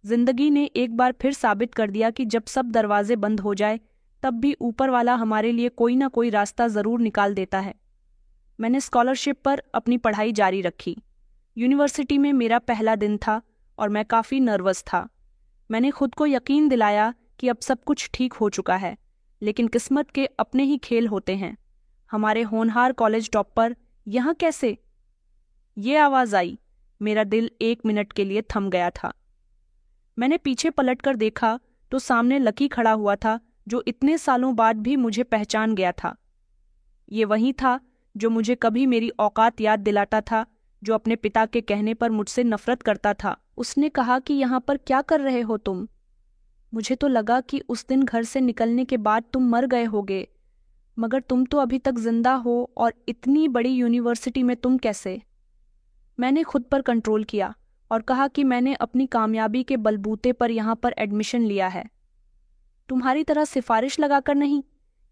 जिंदगी ने एक बार फिर साबित कर दिया कि जब सब दरवाजे बंद हो जाए तब भी ऊपर वाला हमारे लिए कोई ना कोई रास्ता ज़रूर निकाल देता है। मैंने स्कॉलरशिप पर अपनी पढ़ाई जारी रखी। यूनिवर्सिटी में मेरा पहला दिन था और मैं काफ़ी नर्वस था। मैंने खुद को यकीन दिलाया कि अब सब कुछ ठीक हो चुका है, लेकिन किस्मत के अपने ही खेल होते हैं। हमारे होनहार कॉलेज टॉपर यहाँ कैसे? ये आवाज़ आई। मेरा दिल 1 मिनट के लिए थम गया था। मैंने पीछे पलटकर देखा तो सामने लकी खड़ा हुआ था, जो इतने सालों बाद भी मुझे पहचान गया था। ये वही था जो मुझे कभी मेरी औकात याद दिलाता था, जो अपने पिता के कहने पर मुझसे नफरत करता था। उसने कहा कि यहाँ पर क्या कर रहे हो तुम? मुझे तो लगा कि उस दिन घर से निकलने के बाद तुम मर गए होगे, मगर तुम तो अभी तक जिंदा हो, और इतनी बड़ी यूनिवर्सिटी में तुम कैसे? मैंने खुद पर कंट्रोल किया और कहा कि मैंने अपनी कामयाबी के बलबूते पर यहाँ पर एडमिशन लिया है, तुम्हारी तरह सिफारिश लगाकर नहीं,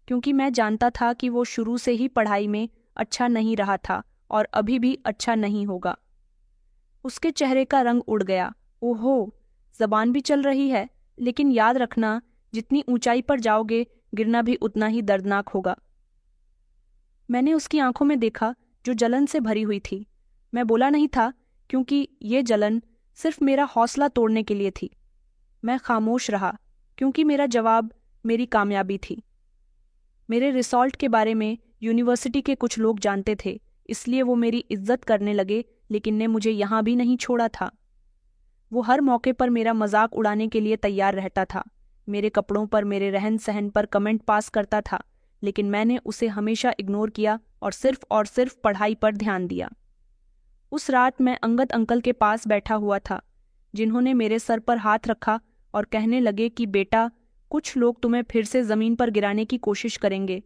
क्योंकि मैं जानता था कि वो शुरू से ही पढ़ाई में अच्छा नहीं रहा था और अभी भी अच्छा नहीं होगा। उसके चेहरे का रंग उड़ गया। ओहो, जबान भी चल रही है, लेकिन याद रखना, जितनी ऊंचाई पर जाओगे गिरना भी उतना ही दर्दनाक होगा। मैंने उसकी आंखों में देखा जो जलन से भरी हुई थी। मैं बोला नहीं था, क्योंकि ये जलन सिर्फ मेरा हौसला तोड़ने के लिए थी। मैं खामोश रहा, क्योंकि मेरा जवाब मेरी कामयाबी थी। मेरे रिजल्ट के बारे में यूनिवर्सिटी के कुछ लोग जानते थे, इसलिए वो मेरी इज्जत करने लगे, लेकिन ने मुझे यहाँ भी नहीं छोड़ा था। वो हर मौके पर मेरा मजाक उड़ाने के लिए तैयार रहता था, मेरे कपड़ों पर, मेरे रहन सहन पर कमेंट पास करता था, लेकिन मैंने उसे हमेशा इग्नोर किया और सिर्फ पढ़ाई पर ध्यान दिया। उस रात मैं अंगद अंकल के पास बैठा हुआ था, जिन्होंने मेरे सर पर हाथ रखा और कहने लगे कि बेटा, कुछ लोग तुम्हें फिर से जमीन पर गिराने की कोशिश करेंगे,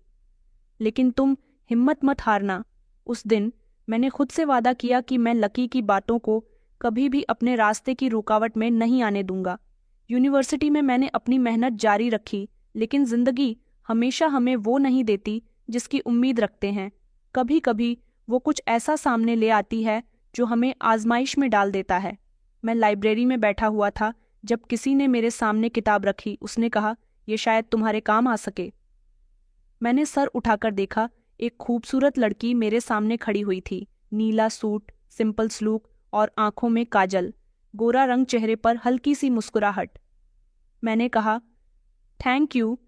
लेकिन तुम हिम्मत मत हारना। उस दिन मैंने खुद से वादा किया कि मैं लकी की बातों को कभी भी अपने रास्ते की रुकावट में नहीं आने दूंगा। यूनिवर्सिटी में मैंने अपनी मेहनत जारी रखी, लेकिन जिंदगी हमेशा हमें वो नहीं देती जिसकी उम्मीद रखते हैं। कभी कभी वो कुछ ऐसा सामने ले आती है जो हमें आजमाइश में डाल देता है। मैं लाइब्रेरी में बैठा हुआ था जब किसी ने मेरे सामने किताब रखी। उसने कहा, यह शायद तुम्हारे काम आ सके। मैंने सर उठाकर देखा, एक खूबसूरत लड़की मेरे सामने खड़ी हुई थी। नीला सूट, सिंपल सलूक और आंखों में काजल, गोरा रंग, चेहरे पर हल्की सी मुस्कुराहट। मैंने कहा, थैंक यू,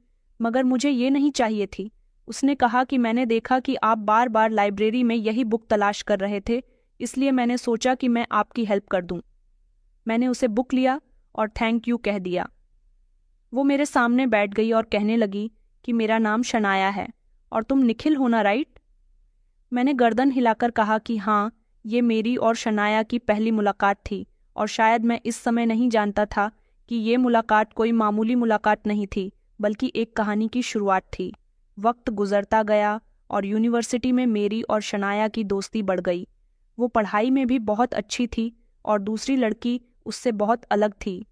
मगर मुझे ये नहीं चाहिए थी। उसने कहा कि मैंने देखा कि आप बार बार लाइब्रेरी में यही बुक तलाश कर रहे थे, इसलिए मैंने सोचा कि मैं आपकी हेल्प कर दूं। मैंने उसे बुक लिया और थैंक यू कह दिया। वो मेरे सामने बैठ गई और कहने लगी कि मेरा नाम शनाया है और तुम निखिल हो ना, राइट? मैंने गर्दन हिलाकर कहा कि हाँ, ये मेरी और शनाया की पहली मुलाकात थी, और शायद मैं इस समय नहीं जानता था कि ये मुलाकात कोई मामूली मुलाकात नहीं थी, बल्कि एक कहानी की शुरुआत थी। वक्त गुजरता गया और यूनिवर्सिटी में मेरी और शनाया की दोस्ती बढ़ गई। वो पढ़ाई में भी बहुत अच्छी थी और दूसरी लड़की उससे बहुत अलग थी।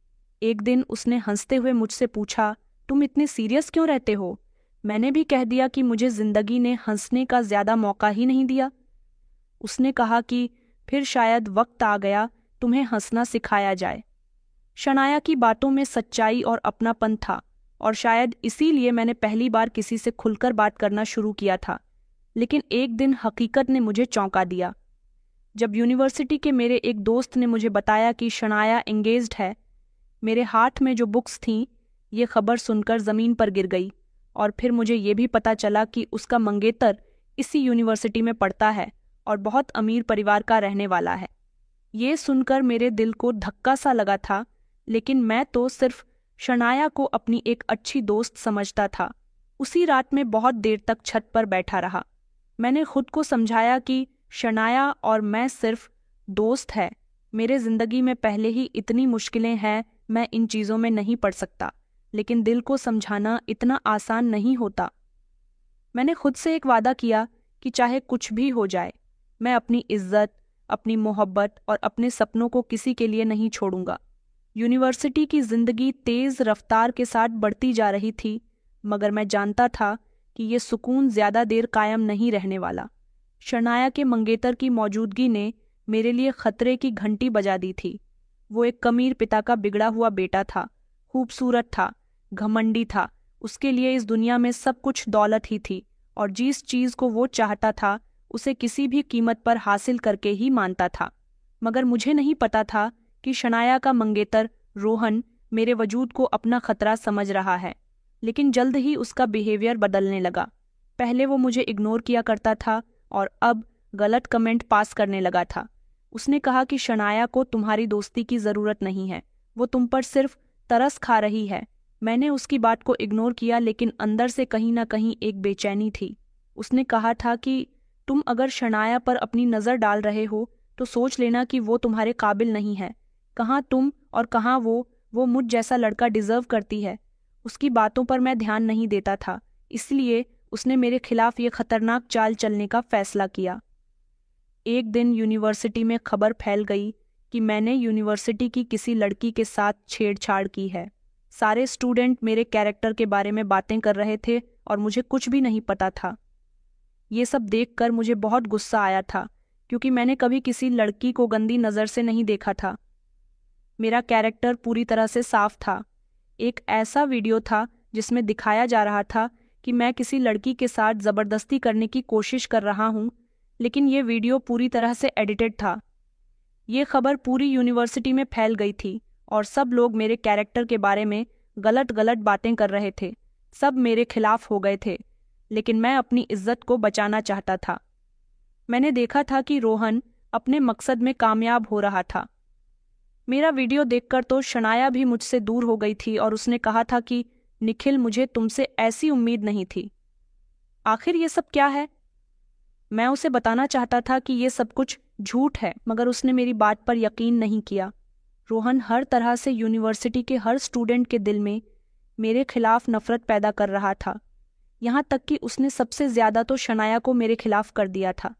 एक दिन उसने हंसते हुए मुझसे पूछा, तुम इतने सीरियस क्यों रहते हो? मैंने भी कह दिया कि मुझे जिंदगी ने हंसने का ज्यादा मौका ही नहीं दिया। उसने कहा कि फिर शायद वक्त आ गया तुम्हें हंसना सिखाया जाए। शनाया की बातों में सच्चाई और अपनापन था, और शायद इसीलिए मैंने पहली बार किसी से खुलकर बात करना शुरू किया था। लेकिन एक दिन हकीकत ने मुझे चौंका दिया। जब यूनिवर्सिटी के मेरे एक दोस्त ने मुझे बताया कि शनाया एंगेज्ड है, मेरे हाथ में जो बुक्स थीं, ये खबर सुनकर ज़मीन पर गिर गई। और फिर मुझे ये भी पता चला कि उसका मंगेतर इसी यूनिवर्सिटी में पढ़ता है और बहुत अमीर परिवार का रहने वाला है। ये सुनकर मेरे दिल को धक्का सा लगा था, लेकिन मैं तो सिर्फ शनाया को अपनी एक अच्छी दोस्त समझता था। उसी रात में बहुत देर तक छत पर बैठा रहा। मैंने खुद को समझाया कि शनाया और मैं सिर्फ दोस्त है। मेरे जिंदगी में पहले ही इतनी मुश्किलें हैं, मैं इन चीज़ों में नहीं पड़ सकता, लेकिन दिल को समझाना इतना आसान नहीं होता। मैंने खुद से एक वादा किया कि चाहे कुछ भी हो जाए, मैं अपनी इज्जत, अपनी मोहब्बत और अपने सपनों को किसी के लिए नहीं छोड़ूंगा। यूनिवर्सिटी की जिंदगी तेज रफ्तार के साथ बढ़ती जा रही थी, मगर मैं जानता था कि ये सुकून ज्यादा देर कायम नहीं रहने वाला। शनाया के मंगेतर की मौजूदगी ने मेरे लिए खतरे की घंटी बजा दी थी। वो एक अमीर पिता का बिगड़ा हुआ बेटा था, खूबसूरत था, घमंडी था। उसके लिए इस दुनिया में सब कुछ दौलत ही थी, और जिस चीज को वो चाहता था उसे किसी भी कीमत पर हासिल करके ही मानता था। मगर मुझे नहीं पता था कि शनाया का मंगेतर रोहन मेरे वजूद को अपना खतरा समझ रहा है। लेकिन जल्द ही उसका बिहेवियर बदलने लगा। पहले वो मुझे इग्नोर किया करता था और अब गलत कमेंट पास करने लगा था। उसने कहा कि शनाया को तुम्हारी दोस्ती की ज़रूरत नहीं है, वो तुम पर सिर्फ तरस खा रही है। मैंने उसकी बात को इग्नोर किया, लेकिन अंदर से कहीं ना कहीं एक बेचैनी थी। उसने कहा था कि तुम अगर शनाया पर अपनी नज़र डाल रहे हो तो सोच लेना कि वो तुम्हारे काबिल नहीं है। कहाँ तुम और कहाँ वो मुझ जैसा लड़का डिजर्व करती है। उसकी बातों पर मैं ध्यान नहीं देता था, इसलिए उसने मेरे खिलाफ ये खतरनाक चाल चलने का फैसला किया। एक दिन यूनिवर्सिटी में खबर फैल गई कि मैंने यूनिवर्सिटी की किसी लड़की के साथ छेड़छाड़ की है। सारे स्टूडेंट मेरे कैरेक्टर के बारे में बातें कर रहे थे और मुझे कुछ भी नहीं पता था। ये सब देखकर मुझे बहुत गुस्सा आया था, क्योंकि मैंने कभी किसी लड़की को गंदी नज़र से नहीं देखा था। मेरा कैरेक्टर पूरी तरह से साफ था। एक ऐसा वीडियो था जिसमें दिखाया जा रहा था कि मैं किसी लड़की के साथ ज़बरदस्ती करने की कोशिश कर रहा हूँ, लेकिन ये वीडियो पूरी तरह से एडिटेड था। ये खबर पूरी यूनिवर्सिटी में फैल गई थी और सब लोग मेरे कैरेक्टर के बारे में गलत गलत बातें कर रहे थे। सब मेरे खिलाफ हो गए थे। लेकिन मैं अपनी इज्जत को बचाना चाहता था। मैंने देखा था कि रोहन अपने मकसद में कामयाब हो रहा था। मेरा वीडियो देखकर तो शनाया भी मुझसे दूर हो गई थी और उसने कहा था कि निखिल, मुझे तुमसे ऐसी उम्मीद नहीं थी। आखिर ये सब क्या है? मैं उसे बताना चाहता था कि ये सब कुछ झूठ है, मगर उसने मेरी बात पर यकीन नहीं किया। रोहन हर तरह से यूनिवर्सिटी के हर स्टूडेंट के दिल में मेरे खिलाफ नफरत पैदा कर रहा था। यहाँ तक कि उसने सबसे ज्यादा तो शनाया को मेरे खिलाफ कर दिया था।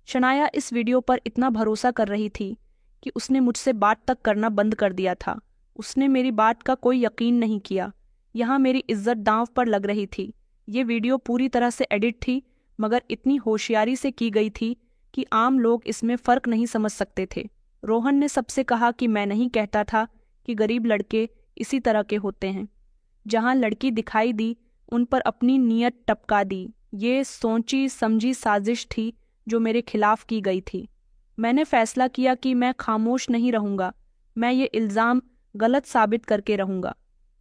शनाया इस वीडियो पर इतना भरोसा कर रही थी कि उसने मुझसे बात तक करना बंद कर दिया था। उसने मेरी बात का कोई यकीन नहीं किया। यहाँ मेरी इज्जत दांव पर लग रही थी। ये वीडियो पूरी तरह से एडिट थी, मगर इतनी होशियारी से की गई थी कि आम लोग इसमें फर्क नहीं समझ सकते थे। रोहन ने सबसे कहा कि मैं नहीं कहता था कि गरीब लड़के इसी तरह के होते हैं। जहाँ लड़की दिखाई दी, उन पर अपनी नीयत टपका दी। ये सोची समझी साजिश थी जो मेरे खिलाफ की गई थी। मैंने फैसला किया कि मैं खामोश नहीं रहूंगा। मैं ये इल्ज़ाम गलत साबित करके रहूंगा।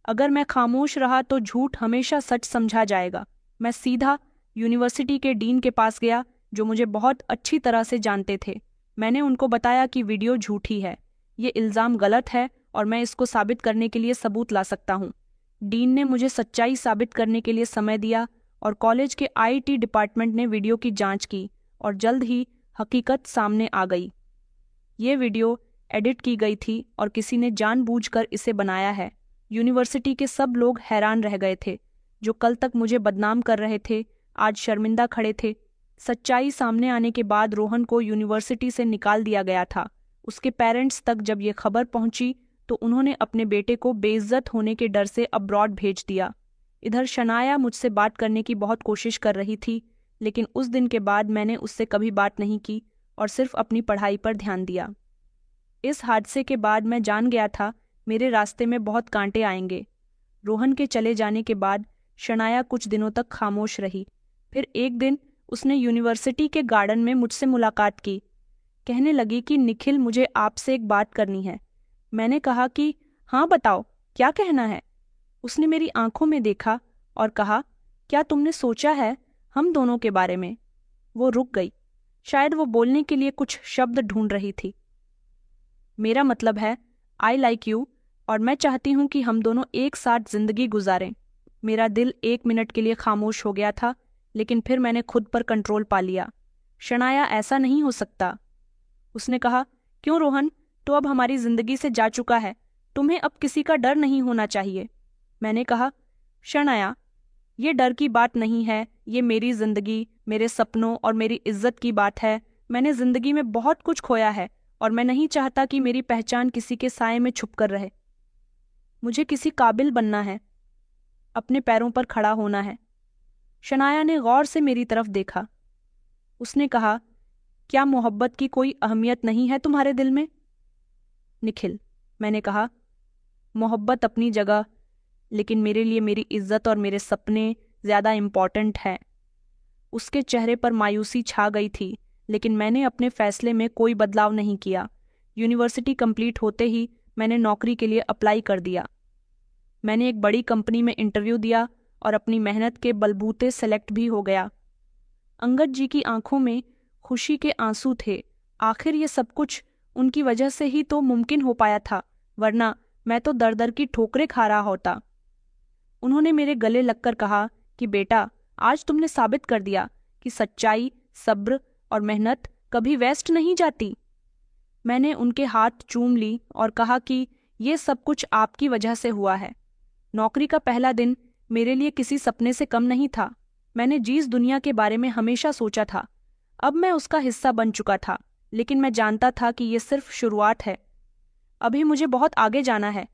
अगर मैं खामोश रहा तो झूठ हमेशा सच समझा जाएगा। मैं सीधा यूनिवर्सिटी के डीन के पास गया, जो मुझे बहुत अच्छी तरह से जानते थे। मैंने उनको बताया कि वीडियो झूठी है, ये इल्ज़ाम गलत है और मैं इसको साबित करने के लिए सबूत ला सकता हूँ। डीन ने मुझे सच्चाई साबित करने के लिए समय दिया और कॉलेज के आईटी डिपार्टमेंट ने वीडियो की जांच की और जल्द ही हकीकत सामने आ गई। ये वीडियो एडिट की गई थी और किसी ने जानबूझकर इसे बनाया है। यूनिवर्सिटी के सब लोग हैरान रह गए थे। जो कल तक मुझे बदनाम कर रहे थे, आज शर्मिंदा खड़े थे। सच्चाई सामने आने के बाद रोहन को यूनिवर्सिटी से निकाल दिया गया था। उसके पेरेंट्स तक जब ये खबर पहुंची तो उन्होंने अपने बेटे को बेइज्जत होने के डर से अब्रॉड भेज दिया। इधर शनाया मुझसे बात करने की बहुत कोशिश कर रही थी, लेकिन उस दिन के बाद मैंने उससे कभी बात नहीं की और सिर्फ अपनी पढ़ाई पर ध्यान दिया। इस हादसे के बाद मैं जान गया था मेरे रास्ते में बहुत कांटे आएंगे। रोहन के चले जाने के बाद शनाया कुछ दिनों तक खामोश रही। फिर एक दिन उसने यूनिवर्सिटी के गार्डन में मुझसे मुलाकात की। कहने लगी कि निखिल, मुझे आपसे एक बात करनी है। मैंने कहा कि हाँ बताओ, क्या कहना है। उसने मेरी आंखों में देखा और कहा, क्या तुमने सोचा है हम दोनों के बारे में? वो रुक गई। शायद वो बोलने के लिए कुछ शब्द ढूंढ रही थी। मेरा मतलब है, आई लाइक यू और मैं चाहती हूँ कि हम दोनों एक साथ जिंदगी गुजारें। मेरा दिल 1 मिनट के लिए खामोश हो गया था, लेकिन फिर मैंने खुद पर कंट्रोल पा लिया। शनाया, ऐसा नहीं हो सकता। उसने कहा, क्यों रोहन, तो अब हमारी जिंदगी से जा चुका है। तुम्हें अब किसी का डर नहीं होना चाहिए। मैंने कहा, शनाया, ये डर की बात नहीं है, ये मेरी जिंदगी, मेरे सपनों और मेरी इज्जत की बात है। मैंने जिंदगी में बहुत कुछ खोया है और मैं नहीं चाहता कि मेरी पहचान किसी के साए में छुप कर रहे। मुझे किसी काबिल बनना है, अपने पैरों पर खड़ा होना है। शनाया ने गौर से मेरी तरफ देखा। उसने कहा, क्या मोहब्बत की कोई अहमियत नहीं है तुम्हारे दिल में? निखिल, मैंने कहा, मोहब्बत अपनी जगह, लेकिन मेरे लिए मेरी इज्जत और मेरे सपने ज़्यादा इम्पॉर्टेंट हैं। उसके चेहरे पर मायूसी छा गई थी, लेकिन मैंने अपने फैसले में कोई बदलाव नहीं किया। यूनिवर्सिटी कंप्लीट होते ही मैंने नौकरी के लिए अप्लाई कर दिया। मैंने एक बड़ी कंपनी में इंटरव्यू दिया और अपनी मेहनत के बलबूते सेलेक्ट भी हो गया। अंगद जी की आंखों में खुशी के आंसू थे। आखिर ये सब कुछ उनकी वजह से ही तो मुमकिन हो पाया था, वरना मैं तो दर दर की ठोकरें खा रहा होता। उन्होंने मेरे गले लगकर कहा कि बेटा, आज तुमने साबित कर दिया कि सच्चाई, सब्र और मेहनत कभी वेस्ट नहीं जाती। मैंने उनके हाथ चूम ली और कहा कि ये सब कुछ आपकी वजह से हुआ है। नौकरी का पहला दिन मेरे लिए किसी सपने से कम नहीं था। मैंने जिस दुनिया के बारे में हमेशा सोचा था, अब मैं उसका हिस्सा बन चुका था, लेकिन मैं जानता था कि ये सिर्फ शुरुआत है। अभी मुझे बहुत आगे जाना है।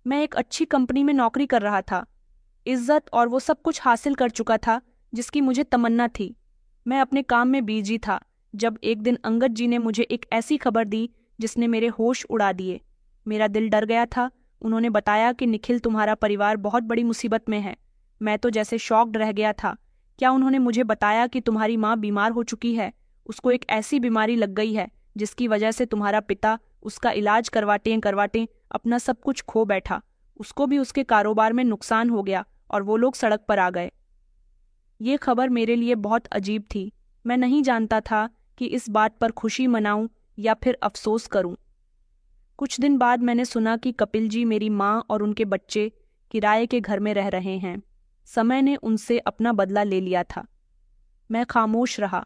मैं एक अच्छी कंपनी में नौकरी कर रहा था, इज्जत और वो सब कुछ हासिल कर चुका था जिसकी मुझे तमन्ना थी। मैं अपने काम में बिजी था जब एक दिन अंगद जी ने मुझे एक ऐसी खबर दी जिसने मेरे होश उड़ा दिए। मेरा दिल डर गया था। उन्होंने बताया कि निखिल, तुम्हारा परिवार बहुत बड़ी मुसीबत में है। मैं तो जैसे शॉक्ड रह गया था। क्या उन्होंने मुझे बताया कि तुम्हारी माँ बीमार हो चुकी है? उसको एक ऐसी बीमारी लग गई है जिसकी वजह से तुम्हारा पिता उसका इलाज करवाते करवाते अपना सब कुछ खो बैठा। उसको भी उसके कारोबार में नुकसान हो गया और वो लोग सड़क पर आ गए। ये खबर मेरे लिए बहुत अजीब थी। मैं नहीं जानता था कि इस बात पर खुशी मनाऊं या फिर अफसोस करूं। कुछ दिन बाद मैंने सुना कि कपिल जी मेरी माँ और उनके बच्चे किराए के घर में रह रहे हैं। समय ने उनसे अपना बदला ले लिया था। मैं खामोश रहा।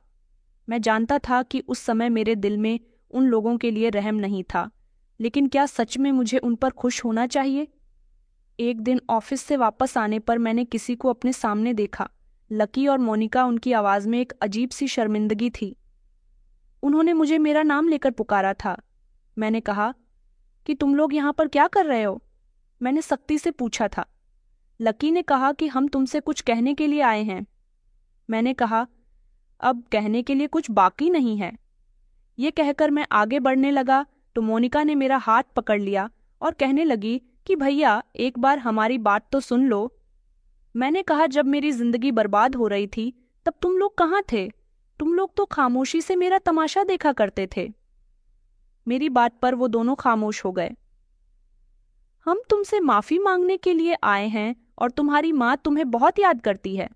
मैं जानता था कि उस समय मेरे दिल में उन लोगों के लिए रहम नहीं था, लेकिन क्या सच में मुझे उन पर खुश होना चाहिए? एक दिन ऑफिस से वापस आने पर मैंने किसी को अपने सामने देखा। लकी और मोनिका। उनकी आवाज में एक अजीब सी शर्मिंदगी थी। उन्होंने मुझे मेरा नाम लेकर पुकारा था। मैंने कहा कि तुम लोग यहाँ पर क्या कर रहे हो? मैंने सख्ती से पूछा था। लकी ने कहा कि हम तुमसे कुछ कहने के लिए आए हैं। मैंने कहा, अब कहने के लिए कुछ बाकी नहीं है। ये कहकर मैं आगे बढ़ने लगा तो मोनिका ने मेरा हाथ पकड़ लिया और कहने लगी कि भैया एक बार हमारी बात तो सुन लो। मैंने कहा, जब मेरी जिंदगी बर्बाद हो रही थी तब तुम लोग कहाँ थे? तुम लोग तो खामोशी से मेरा तमाशा देखा करते थे। मेरी बात पर वो दोनों खामोश हो गए। हम तुमसे माफी मांगने के लिए आए हैं और तुम्हारी माँ तुम्हें बहुत याद करती है।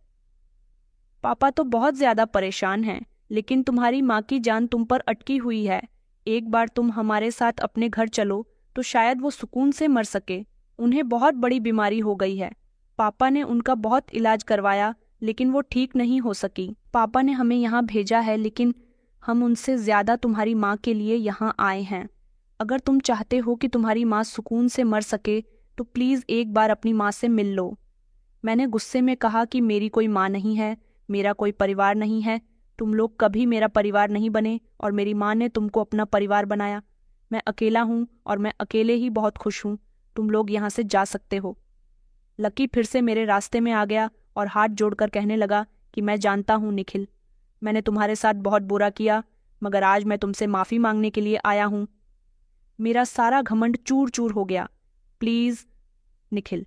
पापा तो बहुत ज्यादा परेशान हैं, लेकिन तुम्हारी माँ की जान तुम पर अटकी हुई है। एक बार तुम हमारे साथ अपने घर चलो तो शायद वो सुकून से मर सके। उन्हें बहुत बड़ी बीमारी हो गई है। पापा ने उनका बहुत इलाज करवाया, लेकिन वो ठीक नहीं हो सकी। पापा ने हमें यहाँ भेजा है, लेकिन हम उनसे ज्यादा तुम्हारी माँ के लिए यहाँ आए हैं। अगर तुम चाहते हो कि तुम्हारी माँ सुकून से मर सके तो प्लीज एक बार अपनी माँ से मिल लो। मैंने गुस्से में कहा कि मेरी कोई माँ नहीं है, मेरा कोई परिवार नहीं है। तुम लोग कभी मेरा परिवार नहीं बने और मेरी माँ ने तुमको अपना परिवार बनाया। मैं अकेला हूँ और मैं अकेले ही बहुत खुश हूँ। तुम लोग यहाँ से जा सकते हो। लकी फिर से मेरे रास्ते में आ गया और हाथ जोड़कर कहने लगा कि मैं जानता हूँ निखिल, मैंने तुम्हारे साथ बहुत बुरा किया, मगर आज मैं तुमसे माफ़ी मांगने के लिए आया हूँ। मेरा सारा घमंड चूर चूर हो गया। प्लीज़ निखिल।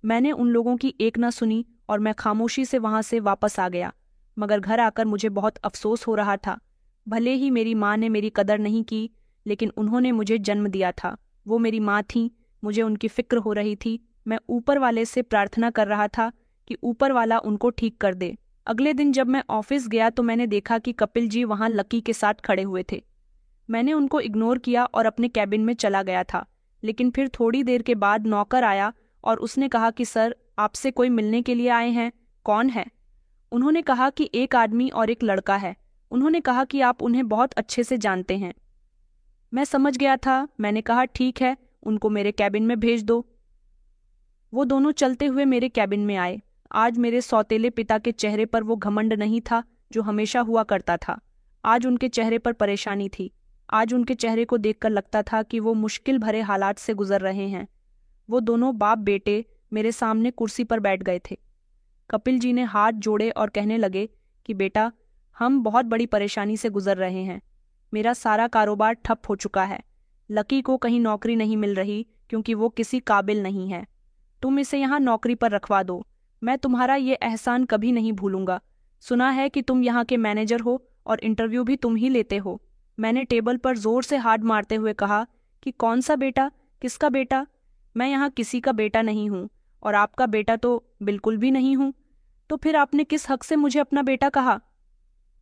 मैंने उन लोगों की एक ना सुनी और मैं खामोशी से वहां से वापस आ गया। मगर घर आकर मुझे बहुत अफसोस हो रहा था। भले ही मेरी माँ ने मेरी कदर नहीं की, लेकिन उन्होंने मुझे जन्म दिया था। वो मेरी माँ थी, मुझे उनकी फिक्र हो रही थी। मैं ऊपर वाले से प्रार्थना कर रहा था कि ऊपर वाला उनको ठीक कर दे। अगले दिन जब मैं ऑफिस गया तो मैंने देखा कि कपिल जी वहां लकी के साथ खड़े हुए थे। मैंने उनको इग्नोर किया और अपने कैबिन में चला गया था, लेकिन फिर थोड़ी देर के बाद नौकर आया और उसने कहा कि सर, आपसे कोई मिलने के लिए आए हैं। कौन है? उन्होंने कहा कि एक आदमी और एक लड़का है। उन्होंने कहा कि आप उन्हें बहुत अच्छे से जानते हैं। मैं समझ गया था। मैंने कहा ठीक है, उनको मेरे कैबिन में भेज दो। वो दोनों चलते हुए मेरे कैबिन में आए। आज मेरे सौतेले पिता के चेहरे पर वो घमंड नहीं था जो हमेशा हुआ करता था। आज उनके चेहरे पर परेशानी थी। आज उनके चेहरे को देखकर लगता था कि वो मुश्किल भरे हालात से गुजर रहे हैं। वो दोनों बाप बेटे मेरे सामने कुर्सी पर बैठ गए थे। कपिल जी ने हाथ जोड़े और कहने लगे कि बेटा, हम बहुत बड़ी परेशानी से गुजर रहे हैं। मेरा सारा कारोबार ठप हो चुका है। लकी को कहीं नौकरी नहीं मिल रही क्योंकि वो किसी काबिल नहीं है। तुम इसे यहाँ नौकरी पर रखवा दो। मैं तुम्हारा ये एहसान कभी नहीं भूलूंगा। सुना है कि तुम यहाँ के मैनेजर हो और इंटरव्यू भी तुम ही लेते हो। मैंने टेबल पर जोर से हाथ मारते हुए कहा कि कौन सा बेटा? किसका बेटा? मैं यहाँ किसी का बेटा नहीं हूँ और आपका बेटा तो बिल्कुल भी नहीं हूँ। तो फिर आपने किस हक से मुझे अपना बेटा कहा?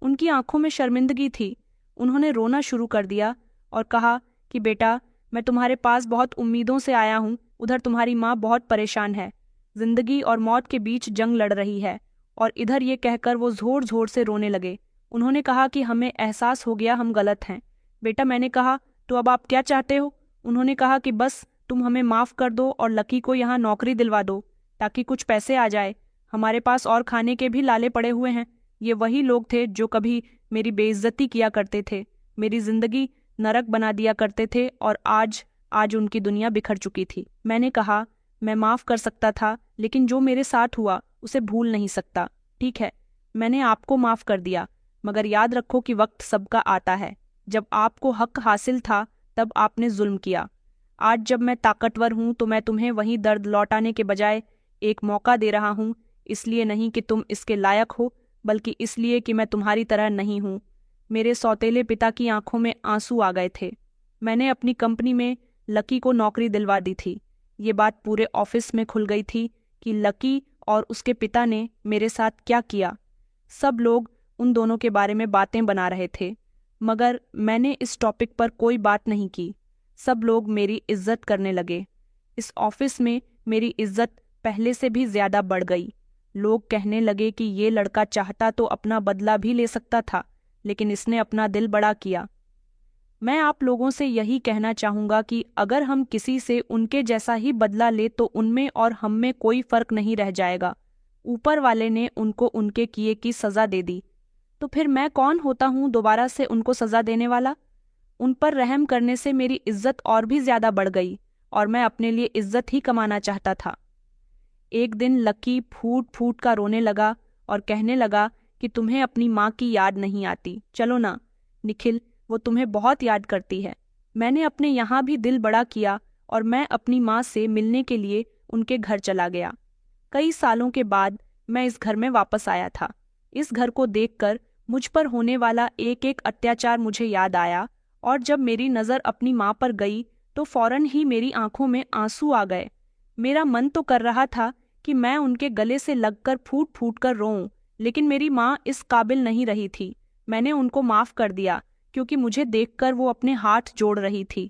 उनकी आंखों में शर्मिंदगी थी। उन्होंने रोना शुरू कर दिया और कहा कि बेटा, मैं तुम्हारे पास बहुत उम्मीदों से आया हूँ। उधर तुम्हारी माँ बहुत परेशान है, जिंदगी और मौत के बीच जंग लड़ रही है। और इधर ये कहकर वो जोर जोर से रोने लगे। उन्होंने कहा कि हमें एहसास हो गया, हम गलत हैं। बेटा, मैंने कहा तो अब आप क्या चाहते हो? उन्होंने कहा कि बस तुम हमें माफ़ कर दो और लकी को यहाँ नौकरी दिलवा दो ताकि कुछ पैसे आ जाए। हमारे पास और खाने के भी लाले पड़े हुए हैं। ये वही लोग थे जो कभी मेरी बेइज्जती किया करते थे, मेरी जिंदगी नरक बना दिया करते थे और आज आज उनकी दुनिया बिखर चुकी थी। मैंने कहा मैं माफ़ कर सकता था, लेकिन जो मेरे साथ हुआ उसे भूल नहीं सकता। ठीक है, मैंने आपको माफ़ कर दिया, मगर याद रखो कि वक्त सबका आता है। जब आपको हक हासिल था तब आपने जुल्म किया। आज जब मैं ताकतवर हूँ तो मैं तुम्हें वही दर्द लौटाने के बजाय एक मौका दे रहा हूँ। इसलिए नहीं कि तुम इसके लायक हो, बल्कि इसलिए कि मैं तुम्हारी तरह नहीं हूँ। मेरे सौतेले पिता की आंखों में आंसू आ गए थे। मैंने अपनी कंपनी में लकी को नौकरी दिलवा दी थी। ये बात पूरे ऑफिस में खुल गई थी कि लकी और उसके पिता ने मेरे साथ क्या किया। सब लोग उन दोनों के बारे में बातें बना रहे थे, मगर मैंने इस टॉपिक पर कोई बात नहीं की। सब लोग मेरी इज्जत करने लगे। इस ऑफिस में मेरी इज्जत पहले से भी ज्यादा बढ़ गई। लोग कहने लगे कि ये लड़का चाहता तो अपना बदला भी ले सकता था, लेकिन इसने अपना दिल बड़ा किया। मैं आप लोगों से यही कहना चाहूँगा कि अगर हम किसी से उनके जैसा ही बदला ले तो उनमें और हम में कोई फर्क नहीं रह जाएगा। ऊपर वाले ने उनको उनके किए की सज़ा दे दी, तो फिर मैं कौन होता हूँ दोबारा से उनको सज़ा देने वाला। उन पर रहम करने से मेरी इज्जत और भी ज़्यादा बढ़ गई और मैं अपने लिए इज्जत ही कमाना चाहता था। एक दिन लकी फूट फूट का रोने लगा और कहने लगा कि तुम्हें अपनी माँ की याद नहीं आती। चलो ना निखिल, वो तुम्हें बहुत याद करती है। मैंने अपने यहाँ भी दिल बड़ा किया और मैं अपनी माँ से मिलने के लिए उनके घर चला गया। कई सालों के बाद मैं इस घर में वापस आया था। इस घर को देखकर मुझ पर होने वाला एक एक अत्याचार मुझे याद आया, और जब मेरी नज़र अपनी माँ पर गई तो फौरन ही मेरी आंखों में आंसू आ गए। मेरा मन तो कर रहा था कि मैं उनके गले से लगकर फूट फूट कर रोऊं, लेकिन मेरी माँ इस काबिल नहीं रही थी। मैंने उनको माफ़ कर दिया क्योंकि मुझे देखकर वो अपने हाथ जोड़ रही थी।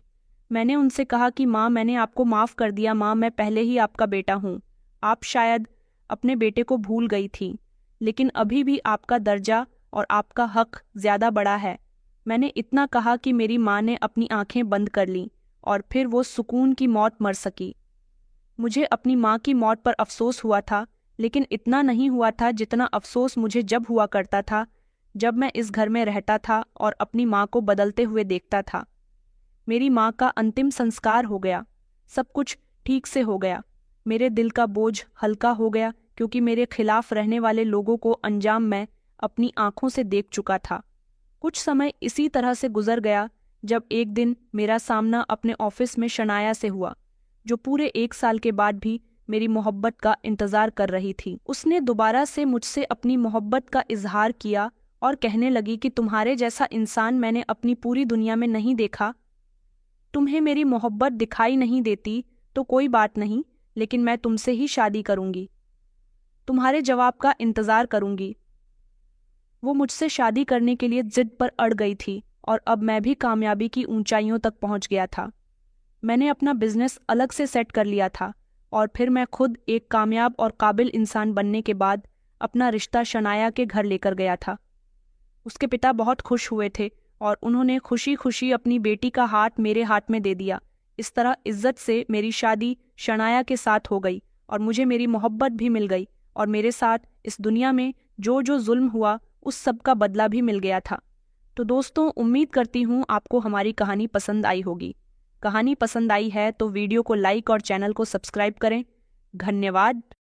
मैंने उनसे कहा कि माँ, मैंने आपको माफ़ कर दिया माँ, मैं पहले ही आपका बेटा हूँ। आप शायद अपने बेटे को भूल गई थी, लेकिन अभी भी आपका दर्जा और आपका हक ज़्यादा बड़ा है। मैंने इतना कहा कि मेरी माँ ने अपनी आंखें बंद कर लीं और फिर वो सुकून की मौत मर सकी। मुझे अपनी माँ की मौत पर अफसोस हुआ था, लेकिन इतना नहीं हुआ था जितना अफसोस मुझे जब हुआ करता था जब मैं इस घर में रहता था और अपनी माँ को बदलते हुए देखता था। मेरी माँ का अंतिम संस्कार हो गया, सब कुछ ठीक से हो गया। मेरे दिल का बोझ हल्का हो गया क्योंकि मेरे खिलाफ रहने वाले लोगों को अंजाम मैं अपनी आंखों से देख चुका था। कुछ समय इसी तरह से गुजर गया जब एक दिन मेरा सामना अपने ऑफिस में शनाया से हुआ, जो पूरे 1 साल के बाद भी मेरी मोहब्बत का इंतजार कर रही थी। उसने दोबारा से मुझसे अपनी मोहब्बत का इजहार किया और कहने लगी कि तुम्हारे जैसा इंसान मैंने अपनी पूरी दुनिया में नहीं देखा। तुम्हें मेरी मोहब्बत दिखाई नहीं देती तो कोई बात नहीं, लेकिन मैं तुमसे ही शादी करूंगी। तुम्हारे जवाब का इंतजार करूंगी। वो मुझसे शादी करने के लिए जिद पर अड़ गई थी और अब मैं भी कामयाबी की ऊंचाइयों तक पहुंच गया था। मैंने अपना बिजनेस अलग से सेट कर लिया था और फिर मैं खुद एक कामयाब और काबिल इंसान बनने के बाद अपना रिश्ता शनाया के घर लेकर गया था। उसके पिता बहुत खुश हुए थे और उन्होंने खुशी खुशी अपनी बेटी का हाथ मेरे हाथ में दे दिया। इस तरह इज्जत से मेरी शादी शनाया के साथ हो गई और मुझे मेरी मोहब्बत भी मिल गई, और मेरे साथ इस दुनिया में जो जो जुल्म हुआ उस सब का बदला भी मिल गया था। तो दोस्तों, उम्मीद करती हूँ आपको हमारी कहानी पसंद आई होगी। कहानी पसंद आई है तो वीडियो को लाइक और चैनल को सब्सक्राइब करें। धन्यवाद।